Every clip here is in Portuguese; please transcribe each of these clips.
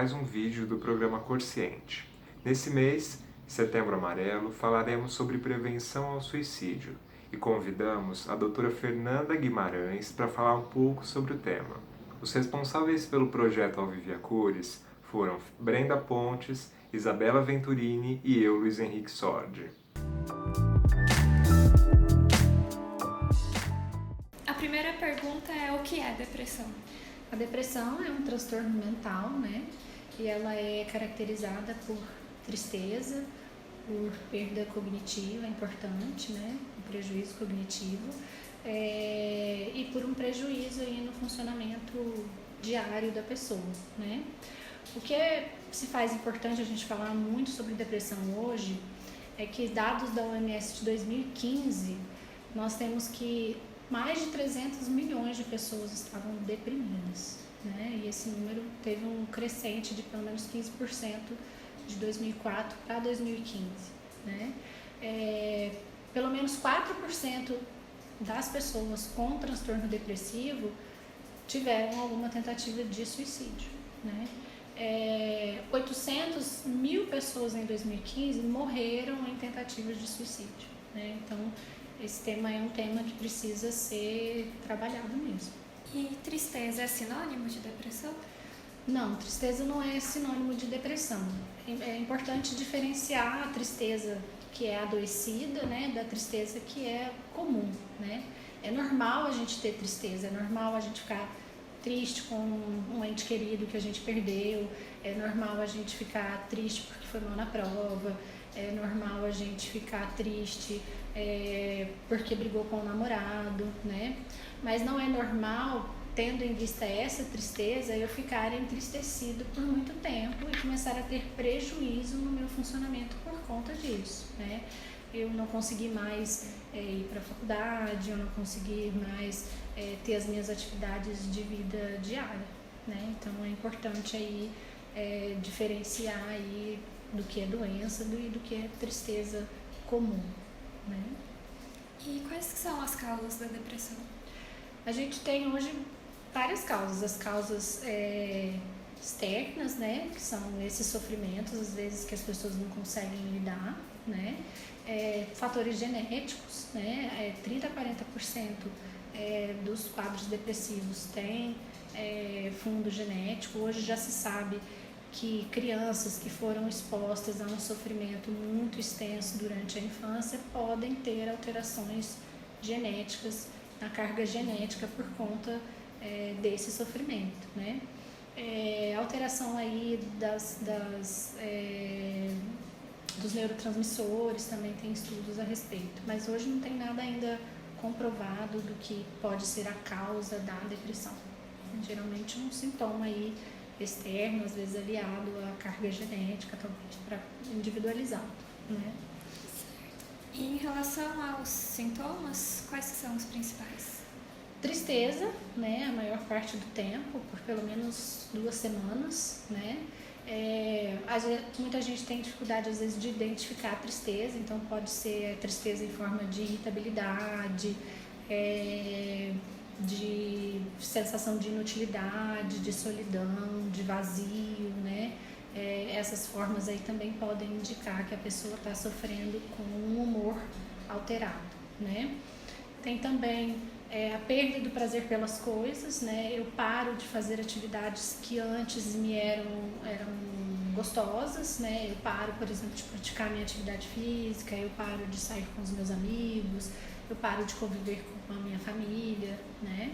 mais um vídeo do programa Consciente. Nesse mês, Setembro Amarelo, falaremos sobre prevenção ao suicídio e convidamos a doutora Fernanda Guimarães para falar um pouco sobre o tema. Os responsáveis pelo projeto Alvivia Cores foram Brenda Pontes, Isabela Venturini e eu, Luiz Henrique Sordi. A primeira pergunta é: o que é depressão? A depressão é um transtorno mental, né? E ela é caracterizada por tristeza, por perda cognitiva importante, né? Um prejuízo cognitivo e por um prejuízo aí no funcionamento diário da pessoa, né? O que se faz importante a gente falar muito sobre depressão hoje é que dados da OMS de 2015, nós temos que mais de 300 milhões de pessoas estavam deprimidas, né? E esse número teve um crescente de pelo menos 15% de 2004 para 2015, né? Pelo menos 4% das pessoas com transtorno depressivo tiveram alguma tentativa de suicídio, né? 800 mil pessoas em 2015 morreram em tentativas de suicídio, né? Então, esse tema é um tema que precisa ser trabalhado mesmo. E tristeza é sinônimo de depressão? Não, tristeza não é sinônimo de depressão. É importante diferenciar a tristeza que é adoecida, né, da tristeza que é comum, né? É normal a gente ter tristeza, é normal a gente ficar triste com um ente querido que a gente perdeu, é normal a gente ficar triste porque foi mal na prova, é normal a gente ficar triste porque brigou com o namorado, né? Mas não é normal, tendo em vista essa tristeza, eu ficar entristecido por muito tempo e começar a ter prejuízo no meu funcionamento por conta disso, né? Eu não consegui mais ir para a faculdade, eu não consegui mais ter as minhas atividades de vida diária, né? Então é importante aí diferenciar aí do que é doença e do que é tristeza comum, né? E quais são as causas da depressão? A gente tem hoje várias causas, as causas externas, né, que são esses sofrimentos, às vezes, que as pessoas não conseguem lidar, né, fatores genéticos, né, 30 a 40% dos quadros depressivos têm fundo genético. Hoje já se sabe que crianças que foram expostas a um sofrimento muito extenso durante a infância podem ter alterações genéticas na carga genética por conta desse sofrimento, né? Alteração aí dos neurotransmissores, também tem estudos a respeito, mas hoje não tem nada ainda comprovado do que pode ser a causa da depressão. Geralmente um sintoma aí externo, às vezes aliado à carga genética, talvez, para individualizar, né? E em relação aos sintomas, quais são os principais? Tristeza, né, a maior parte do tempo, por pelo menos 2 semanas, né? Muita gente tem dificuldade, às vezes, de identificar a tristeza, então pode ser tristeza em forma de irritabilidade, de sensação de inutilidade, de solidão, de vazio, né? Essas formas aí também podem indicar que a pessoa está sofrendo com um humor alterado, né? Tem também a perda do prazer pelas coisas, né? Eu paro de fazer atividades que antes me eram gostosas, né? Eu paro, por exemplo, de praticar minha atividade física, eu paro de sair com os meus amigos, eu paro de conviver com a minha família, né?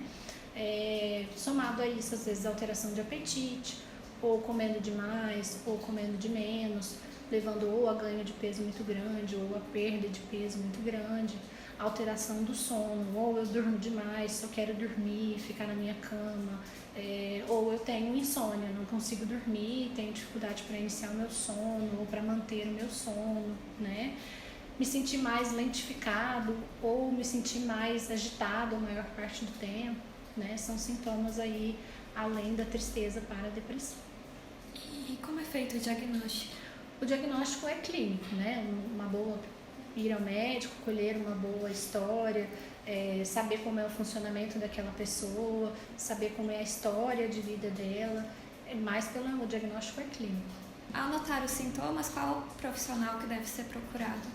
Somado a isso, às vezes, alteração de apetite, ou comendo demais, ou comendo de menos, levando ou a ganho de peso muito grande, ou a perda de peso muito grande, alteração do sono, ou eu durmo demais, só quero dormir, ficar na minha cama, ou eu tenho insônia, não consigo dormir, tenho dificuldade para iniciar o meu sono, ou para manter o meu sono, né? Me sentir mais lentificado, ou me sentir mais agitado a maior parte do tempo, né? São sintomas aí, além da tristeza, para a depressão. E como é feito o diagnóstico? O diagnóstico é clínico, né? Uma boa ir ao médico, colher uma boa história, saber como é o funcionamento daquela pessoa, saber como é a história de vida dela, mais pelo diagnóstico clínico. Ao notar os sintomas, qual o profissional que deve ser procurado?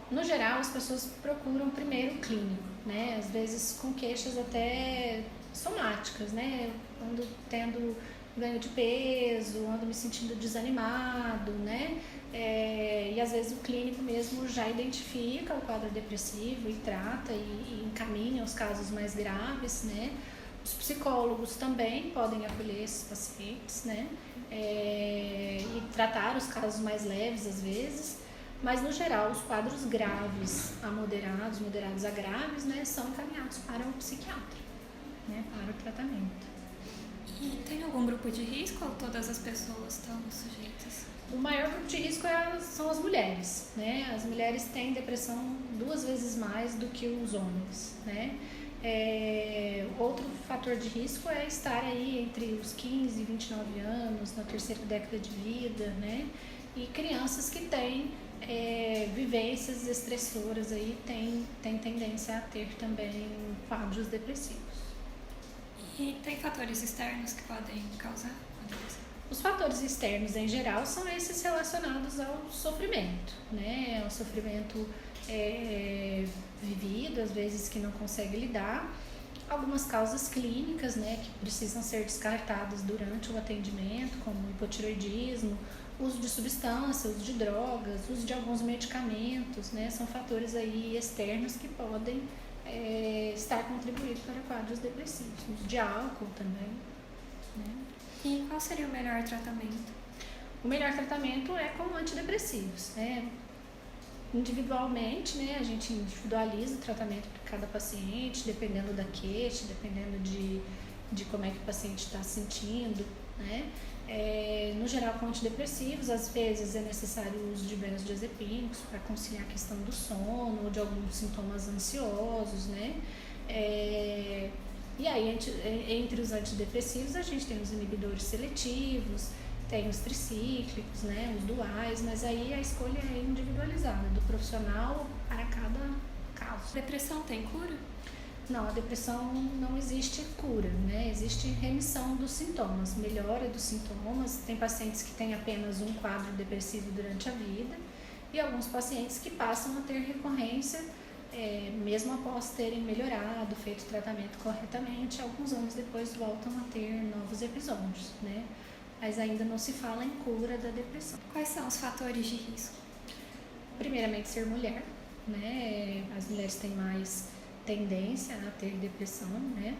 No geral, as pessoas procuram primeiro o clínico, né? Às vezes com queixas até somáticas, né? Ando tendo ganho de peso, ando me sentindo desanimado, né? E às vezes o clínico mesmo já identifica o quadro depressivo e trata e encaminha os casos mais graves, né? Os psicólogos também podem acolher esses pacientes, né? E tratar os casos mais leves às vezes, mas no geral os quadros graves a moderados, moderados a graves, né, são encaminhados para o psiquiatra, né, para o tratamento. E tem algum grupo de risco ou todas as pessoas estão sujeitas? O maior grupo de risco são as mulheres, né? As mulheres têm depressão 2 vezes mais do que os homens, né? Outro fator de risco é estar aí entre os 15 e 29 anos, na terceira década de vida, né? E crianças que têm vivências estressoras aí têm tendência a ter também quadros depressivos. E tem fatores externos que podem causar a depressão? Os fatores externos, em geral, são esses relacionados ao sofrimento, né? Ao sofrimento vivido, às vezes que não consegue lidar. Algumas causas clínicas, né, que precisam ser descartadas durante o atendimento, como hipotireoidismo, uso de substância, uso de drogas, uso de alguns medicamentos, né? São fatores aí externos que podem estar contribuindo para quadros depressivos. Uso de álcool também, né? E qual seria o melhor tratamento? O melhor tratamento é com antidepressivos, né? Individualmente, né, a gente individualiza o tratamento para cada paciente, dependendo da queixa, dependendo de como é que o paciente está se sentindo, né? No geral, com antidepressivos, às vezes é necessário o uso de benzodiazepínicos para conciliar a questão do sono ou de alguns sintomas ansiosos, né? E aí, entre os antidepressivos, a gente tem os inibidores seletivos, tem os tricíclicos, né, os duais, mas aí a escolha é individualizada, do profissional para cada caso. Depressão tem cura? Não, a depressão não existe cura, né? Existe remissão dos sintomas, melhora dos sintomas. Tem pacientes que têm apenas um quadro depressivo durante a vida e alguns pacientes que passam a ter recorrência mesmo após terem melhorado, feito o tratamento corretamente, alguns anos depois voltam a ter novos episódios, né? Mas ainda não se fala em cura da depressão. Quais são os fatores de risco? Primeiramente, ser mulher, né? As mulheres têm mais tendência a ter depressão, né?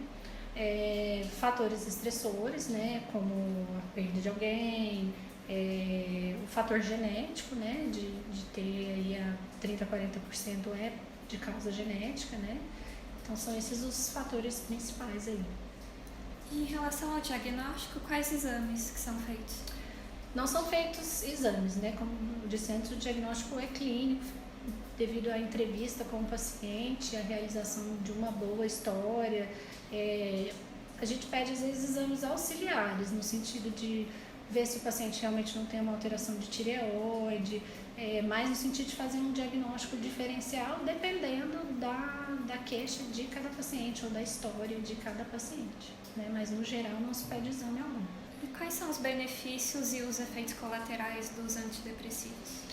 Fatores estressores, né? Como a perda de alguém, o fator genético, né? De ter aí a 30% a 40% de causa genética, né? Então são esses os fatores principais aí. E em relação ao diagnóstico, quais exames que são feitos? Não são feitos exames, né? Como eu disse antes, o diagnóstico é clínico, devido à entrevista com o paciente, a realização de uma boa história. A gente pede, às vezes, exames auxiliares, no sentido de ver se o paciente realmente não tem uma alteração de tireoide, mais no sentido de fazer um diagnóstico diferencial, dependendo da queixa de cada paciente ou da história de cada paciente, né? Mas, no geral, não se pede exame algum. E quais são os benefícios e os efeitos colaterais dos antidepressivos?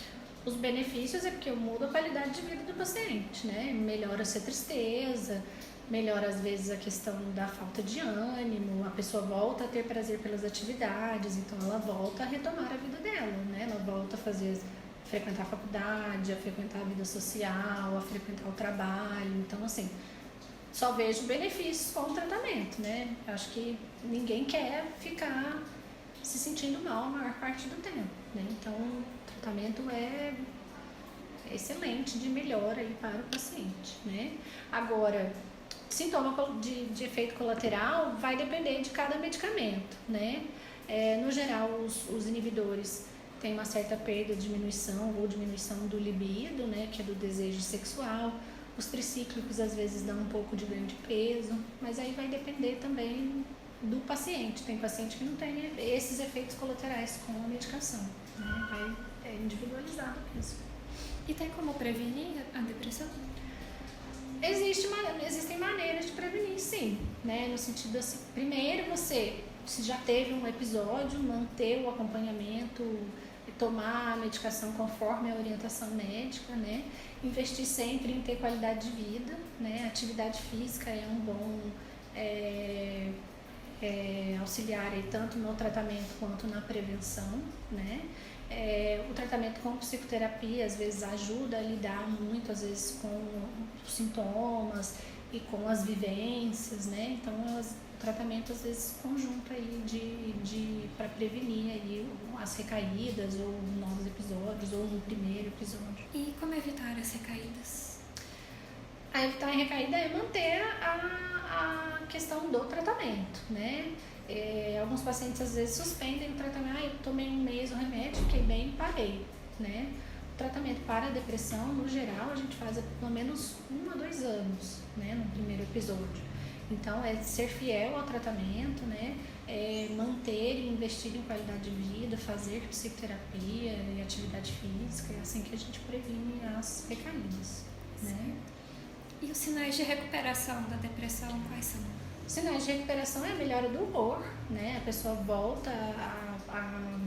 Os benefícios é porque muda a qualidade de vida do paciente, né? Melhora-se a tristeza, melhora às vezes a questão da falta de ânimo, a pessoa volta a ter prazer pelas atividades, então ela volta a retomar a vida dela, né? Ela volta a frequentar a faculdade, a frequentar a vida social, a frequentar o trabalho, então assim, só vejo benefícios com o tratamento, né? Acho que ninguém quer ficar se sentindo mal a maior parte do tempo, né? Então, o tratamento é excelente de melhora aí para o paciente, né? Agora, sintoma de efeito colateral vai depender de cada medicamento, né? No geral, os inibidores têm uma certa perda, diminuição ou diminuição do libido, né? Que é do desejo sexual. Os tricíclicos às vezes dão um pouco de ganho de peso, mas aí vai depender também do paciente. Tem paciente que não tem esses efeitos colaterais com a medicação, né? É individualizado mesmo. E tem como prevenir a depressão? Existem maneiras de prevenir, sim, né? No sentido assim, primeiro você se já teve um episódio, manter o acompanhamento e tomar a medicação conforme a orientação médica, né? Investir sempre em ter qualidade de vida, né? Atividade física é um bom auxiliar aí, tanto no tratamento quanto na prevenção, né? O tratamento com psicoterapia às vezes ajuda a lidar muito, às vezes, com os sintomas e com as vivências, né? Então, o tratamento às vezes conjunto aí para prevenir aí as recaídas ou novos episódios ou um primeiro episódio. E como evitar as recaídas? A evitar a recaída é manter a questão do tratamento, né? Alguns pacientes às vezes suspendem o tratamento. Eu tomei um mês o remédio, fiquei bem e parei, né? O tratamento para a depressão, no geral, a gente faz pelo menos 1 a 2 anos, né? No primeiro episódio. Então, é ser fiel ao tratamento, né? Manter e investir em qualidade de vida, fazer psicoterapia e atividade física, é assim que a gente previne as recaídas, né? E os sinais de recuperação da depressão, quais são? Os sinais de recuperação é a melhora do humor, né? A pessoa volta a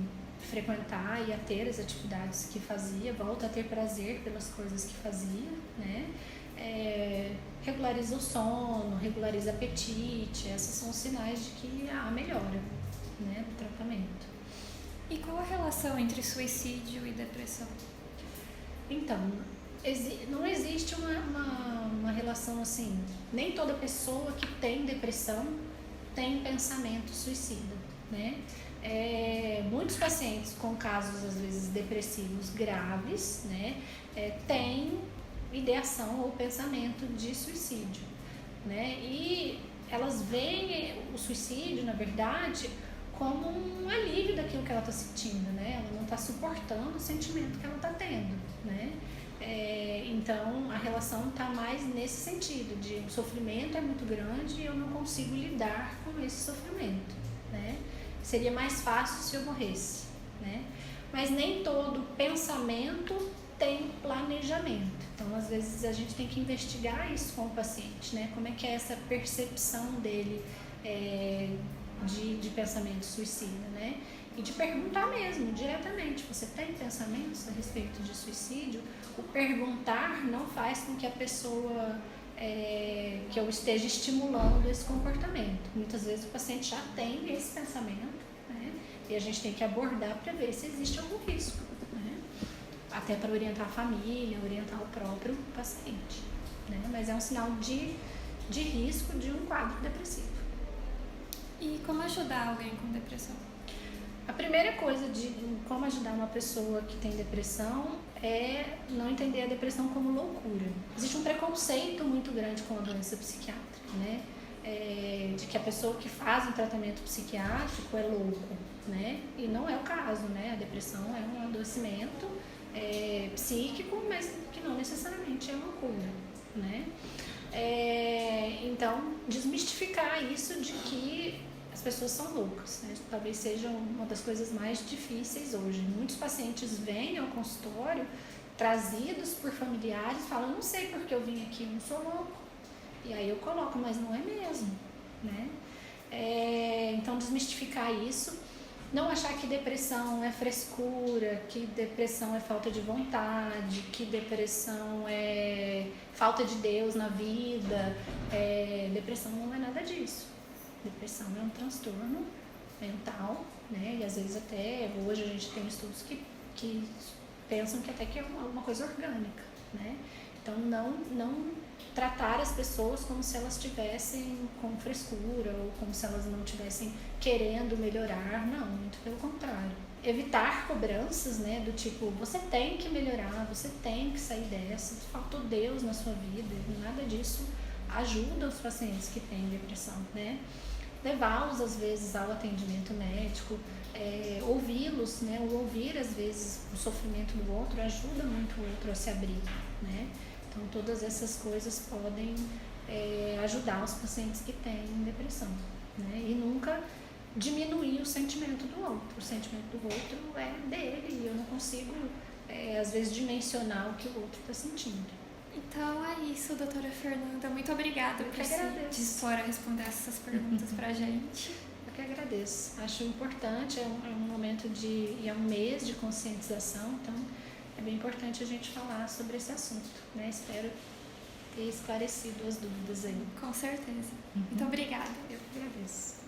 frequentar e a ter as atividades que fazia, volta a ter prazer pelas coisas que fazia, né? Regulariza o sono, regulariza o apetite, esses são os sinais de que há melhora, né, do tratamento. E qual a relação entre suicídio e depressão? Então, não existe uma relação assim. Nem toda pessoa que tem depressão tem pensamento suicida, né? Muitos pacientes com casos, às vezes, depressivos graves, né, têm ideação ou pensamento de suicídio, né? E elas veem o suicídio, na verdade, como um alívio daquilo que ela está sentindo, né? Ela não está suportando o sentimento que ela está tendo, né? Então, a relação está mais nesse sentido, de o sofrimento é muito grande e eu não consigo lidar com esse sofrimento, né? Seria mais fácil se eu morresse, né? Mas nem todo pensamento tem planejamento. Então, às vezes, a gente tem que investigar isso com o paciente, né? Como é que é essa percepção dele de pensamento suicida, né? E de perguntar mesmo, diretamente, você tem pensamentos a respeito de suicídio? O perguntar não faz com que a pessoa, que eu esteja estimulando esse comportamento. Muitas vezes o paciente já tem esse pensamento, né? E a gente tem que abordar para ver se existe algum risco, né? Até para orientar a família, orientar o próprio paciente, né? Mas é um sinal de risco de um quadro depressivo. E como ajudar alguém com depressão? A primeira coisa de como ajudar uma pessoa que tem depressão é não entender a depressão como loucura. Existe um preconceito muito grande com a doença psiquiátrica, né? De que a pessoa que faz um tratamento psiquiátrico é louco, né? E não é o caso, né? A depressão é um adoecimento psíquico, mas que não necessariamente é loucura, né? Então, desmistificar isso de que as pessoas são loucas, né? Talvez seja uma das coisas mais difíceis hoje. Muitos pacientes vêm ao consultório trazidos por familiares e falam, não sei porque eu vim aqui, eu não sou louco. E aí eu coloco, mas não é mesmo, né? Então, desmistificar isso. Não achar que depressão é frescura, que depressão é falta de vontade, que depressão é falta de Deus na vida. Depressão não é nada disso. Depressão é um transtorno mental, né? E às vezes até hoje a gente tem estudos que pensam que até que é uma coisa orgânica, né? Então não tratar as pessoas como se elas estivessem com frescura ou como se elas não estivessem querendo melhorar, não, muito pelo contrário. Evitar cobranças, né, do tipo, você tem que melhorar, você tem que sair dessa, faltou Deus na sua vida, nada disso ajuda os pacientes que têm depressão, né? Levá-los às vezes ao atendimento médico, ouvi-los, né? O ouvir às vezes o sofrimento do outro ajuda muito o outro a se abrir, né? Então todas essas coisas podem ajudar os pacientes que têm depressão, né? E nunca diminuir o sentimento do outro. O sentimento do outro é dele e eu não consigo às vezes dimensionar o que o outro está sentindo. Então é isso, doutora Fernanda. Muito obrigada por se dispor a responder essas perguntas pra gente. Eu que agradeço. Acho importante, é um momento e é um mês de conscientização, então é bem importante a gente falar sobre esse assunto, né? Espero ter esclarecido as dúvidas aí. Com certeza. Muito obrigada. Eu que agradeço.